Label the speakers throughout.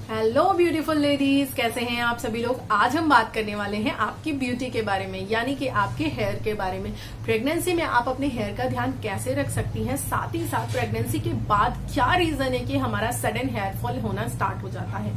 Speaker 1: Hello beautiful ladies, कैसे हैं आप सभी लोग। आज हम बात करने वाले हैं आपकी ब्यूटी के बारे में, यानी कि आपके हेयर के बारे में। प्रेगनेंसी में आप अपने हेयर का ध्यान कैसे रख सकती हैं, साथ ही साथ प्रेगनेंसी के बाद क्या रीजन है कि हमारा सडन हेयर फॉल होना स्टार्ट हो जाता है,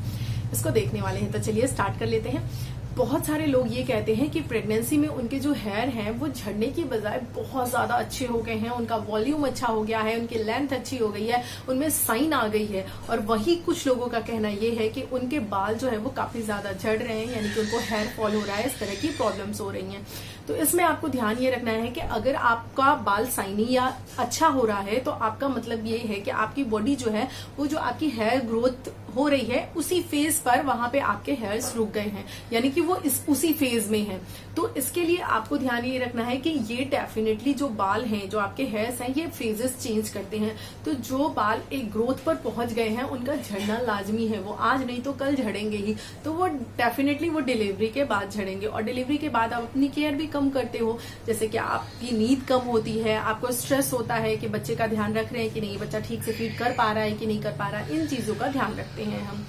Speaker 1: इसको देखने वाले हैं। तो चलिए स्टार्ट कर लेते हैं। बहुत सारे लोग ये कहते हैं कि प्रेगनेंसी में उनके जो हेयर हैं वो झड़ने की बजाय बहुत ज्यादा अच्छे हो गए हैं, उनका वॉल्यूम अच्छा हो गया है, उनकी लेंथ अच्छी हो गई है, उनमें साइन आ गई है। और वही कुछ लोगों का कहना ये है कि उनके बाल जो है वो काफी ज्यादा झड़ रहे हैं, यानी कि उनको हेयर फॉल हो रहा है, इस तरह की प्रॉब्लम्स हो रही हैं। तो इसमें आपको ध्यान ये रखना है कि अगर आपका बाल साइनी या अच्छा हो रहा है तो आपका मतलब ये है कि आपकी बॉडी जो है वो जो आपकी हेयर ग्रोथ हो रही है उसी फेज पर वहां पे आपके हेयर्स रुक गए हैं, यानी कि वो उसी फेज में है। तो इसके लिए आपको ध्यान ये रखना है कि ये डेफिनेटली जो बाल हैं, जो आपके हेयर्स हैं, ये फेजेस चेंज करते हैं। तो जो बाल एक ग्रोथ पर पहुंच गए हैं उनका झड़ना लाजमी है, वो आज नहीं तो कल झड़ेंगे ही। तो वो डेफिनेटली वो डिलीवरी के बाद झड़ेंगे। और डिलीवरी के बाद आप अपनी केयर भी कम करते हो, जैसे कि आपकी नींद कम होती है, आपको स्ट्रेस होता है कि बच्चे का ध्यान रख रहे हैं कि नहीं, बच्चा ठीक से फीड कर पा रहा है कि नहीं कर पा रहा है, इन चीजों का ध्यान रखते हैं हम।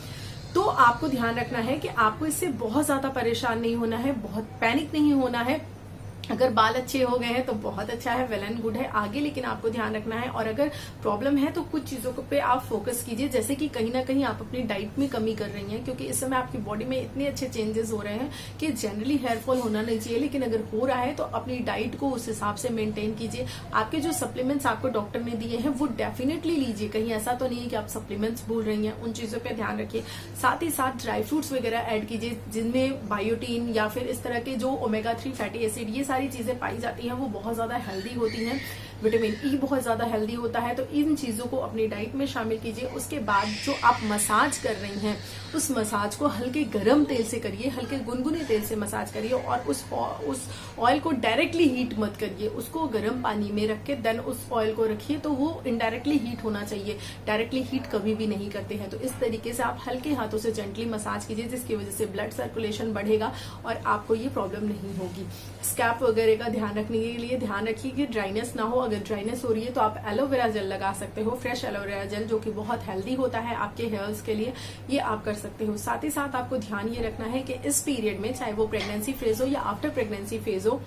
Speaker 1: तो आपको ध्यान रखना है कि आपको इससे बहुत ज्यादा परेशान नहीं होना है, बहुत पैनिक नहीं होना है। अगर बाल अच्छे हो गए हैं तो बहुत अच्छा है, वेल एंड गुड है आगे, लेकिन आपको ध्यान रखना है। और अगर प्रॉब्लम है तो कुछ चीजों पे आप फोकस कीजिए, जैसे कि कहीं ना कहीं आप अपनी डाइट में कमी कर रही हैं, क्योंकि इस समय आपकी बॉडी में इतने अच्छे चेंजेस हो रहे हैं कि जनरली हेयर फॉल होना नहीं चाहिए, लेकिन अगर हो रहा है तो अपनी डाइट को उस हिसाब से मेंटेन कीजिए। आपके जो सप्लीमेंट्स आपको डॉक्टर ने दिए हैं वो डेफिनेटली लीजिए, कहीं ऐसा तो नहीं है कि आप सप्लीमेंट्स भूल रही हैं, उन चीजों पर ध्यान रखिए। साथ ही साथ ड्राई फ्रूट्स वगैरह ऐड कीजिए, जिनमें बायोटीन या फिर इस तरह के जो ओमेगा 3 फैटी एसिड, ये सारी चीजें पाई जाती हैं, वो बहुत ज्यादा हेल्दी होती हैं। विटामिन ई बहुत ज्यादा हेल्दी होता है, तो इन चीजों को अपनी डाइट में शामिल कीजिए। उसके बाद जो आप मसाज कर रही हैं उस मसाज को हल्के गर्म तेल से करिए, हल्के गुनगुने तेल से मसाज करिए, और उस ऑयल को डायरेक्टली हीट मत करिए, उसको गर्म पानी में रख के देन उस ऑयल को रखिए, तो वो इनडायरेक्टली हीट होना चाहिए, डायरेक्टली हीट कभी भी नहीं करते हैं। तो इस तरीके से आप हल्के हाथों से जेंटली मसाज कीजिए, जिसकी वजह से ब्लड सर्कुलेशन बढ़ेगा और आपको ये प्रॉब्लम नहीं होगी। स्कैल्प वगैरह का ध्यान रखने के लिए ध्यान रखिए कि ड्राइनेस ना हो। अगर ड्राइनेस हो रही है तो आप एलोवेरा जेल लगा सकते हो, फ्रेश एलोवेरा जेल, जो कि बहुत हेल्दी होता है आपके हेयर्स के लिए, ये आप कर सकते हो। साथ ही साथ आपको ध्यान ये रखना है कि इस पीरियड में, चाहे वो प्रेगनेंसी फेज हो या आफ्टर प्रेगनेंसी फेज हो,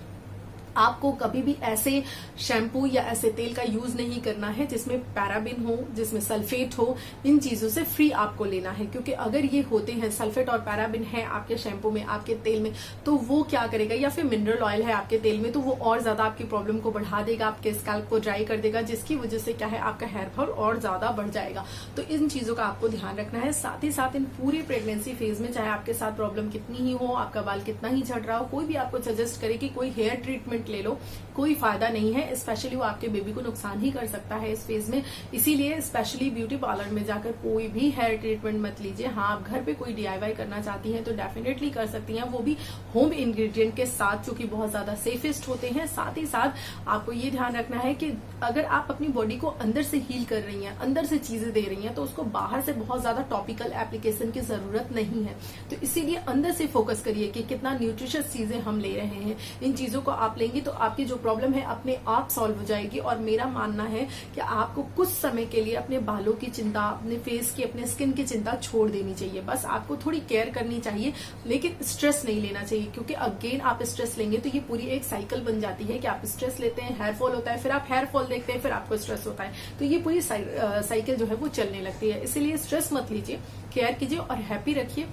Speaker 1: आपको कभी भी ऐसे शैम्पू या ऐसे तेल का यूज नहीं करना है जिसमें पैराबिन हो, जिसमें सल्फेट हो। इन चीजों से फ्री आपको लेना है, क्योंकि अगर ये होते हैं, सल्फेट और पैराबिन है आपके शैम्पू में, आपके तेल में, तो वो क्या करेगा, या फिर मिनरल ऑयल है आपके तेल में, तो वो और ज्यादा आपकी प्रॉब्लम को बढ़ा देगा, आपके स्कैल्प को ड्राई कर देगा, जिसकी वजह से क्या है, आपका हेयर फॉल और ज्यादा बढ़ जाएगा। तो इन चीजों का आपको ध्यान रखना है। साथ ही साथ इन पूरी प्रेगनेंसी फेज में, चाहे आपके साथ प्रॉब्लम कितनी ही हो, आपका बाल कितना ही झड़ रहा हो, कोई भी आपको सजेस्ट करे कि कोई हेयर ट्रीटमेंट ले लो, कोई फायदा नहीं है। स्पेशली वो आपके बेबी को नुकसान ही कर सकता है इस फेज में। इसीलिए स्पेशली ब्यूटी पार्लर में जाकर कोई भी हेयर ट्रीटमेंट मत लीजिए। हाँ, आप घर पे कोई DIY करना चाहती हैं तो डेफिनेटली कर सकती हैं, वो भी होम इंग्रेडिएंट के साथ, जो कि बहुत ज्यादा सेफेस्ट होते हैं। साथ ही साथ आपको ये ध्यान रखना है कि अगर आप अपनी बॉडी को अंदर से हील कर रही हैं, अंदर से चीजें दे रही हैं, तो उसको बाहर से बहुत ज्यादा टॉपिकल एप्लीकेशन की जरूरत नहीं है। तो इसीलिए अंदर से फोकस करिए कि कितना न्यूट्रिशियस चीजें हम ले रहे हैं। इन चीजों को आप लेंगी तो आपकी जो प्रॉब्लम है अपने आप सॉल्व हो जाएगी। और मेरा मानना है कि आपको कुछ समय के लिए अपने बालों की चिंता, अपने फेस की, अपने स्किन की चिंता छोड़ देनी चाहिए। बस आपको थोड़ी केयर करनी चाहिए, लेकिन स्ट्रेस नहीं लेना चाहिए, क्योंकि अगेन आप स्ट्रेस लेंगे तो ये पूरी एक साइकिल बन जाती है कि आप स्ट्रेस लेते हैं, हेयर फॉल होता है, फिर आप हेयर फॉल देखते हैं, फिर आपको स्ट्रेस होता है, तो ये पूरी साइकिल जो है वो चलने लगती है। इसीलिए स्ट्रेस मत लीजिए, केयर कीजिए और हैप्पी रहिए।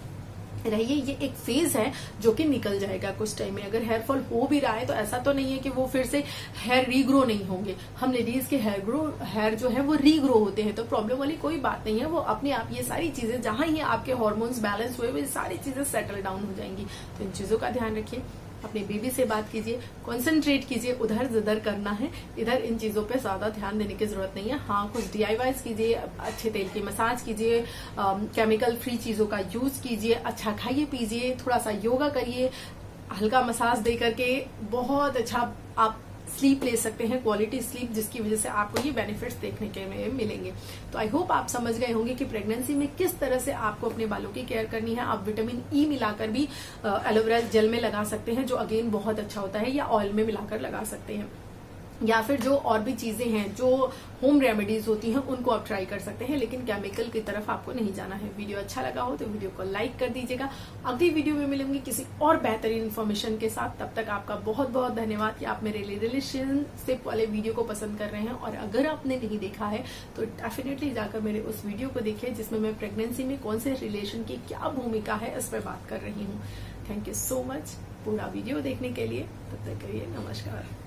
Speaker 1: ये एक फेज है जो कि निकल जाएगा कुछ टाइम में। अगर हेयर फॉल हो भी रहा है तो ऐसा तो नहीं है कि वो फिर से हेयर रीग्रो नहीं होंगे। हम लेडीज के हेयर जो है वो रीग्रो होते हैं, तो प्रॉब्लम वाली कोई बात नहीं है। वो अपने आप ये सारी चीजें, जहां ही आपके हार्मोन्स बैलेंस हुए, वो सारी चीजें सेटल डाउन हो जाएंगी। तो इन चीजों का ध्यान रखिए, अपने बेबी से बात कीजिए, कॉन्सेंट्रेट कीजिए, उधर जिधर करना है, इधर इन चीजों पे ज्यादा ध्यान देने की जरूरत नहीं है। हाँ, कुछ DIYs कीजिए, अच्छे तेल की मसाज कीजिए, केमिकल फ्री चीजों का यूज कीजिए, अच्छा खाइए पीजिए, थोड़ा सा योगा करिए, हल्का मसाज दे करके बहुत अच्छा आप स्लीप ले सकते हैं, क्वालिटी स्लीप, जिसकी वजह से आपको ये बेनिफिट्स देखने के मिलेंगे। तो आई होप आप समझ गए होंगे कि प्रेगनेंसी में किस तरह से आपको अपने बालों की केयर करनी है। आप विटामिन ई मिलाकर भी एलोवेरा जेल में लगा सकते हैं, जो अगेन बहुत अच्छा होता है, या ऑयल में मिलाकर लगा सकते हैं। या फिर जो और भी चीजें हैं जो होम रेमेडीज होती हैं उनको आप ट्राई कर सकते हैं, लेकिन केमिकल की तरफ आपको नहीं जाना है। वीडियो अच्छा लगा हो तो वीडियो को लाइक कर दीजिएगा। अगली वीडियो में मिलेंगे किसी और बेहतरीन इन्फॉर्मेशन के साथ। तब तक आपका बहुत बहुत धन्यवाद कि आप मेरे रिलेशनशिप वाले वीडियो को पसंद कर रहे हैं। और अगर आपने नहीं देखा है तो डेफिनेटली जाकर मेरे उस वीडियो को देखिए जिसमें मैं प्रेगनेंसी में कौन से रिलेशन की क्या भूमिका है इस पर बात कर रही हूँ। थैंक यू सो मच पूरा वीडियो देखने के लिए। तब तक के लिए नमस्कार।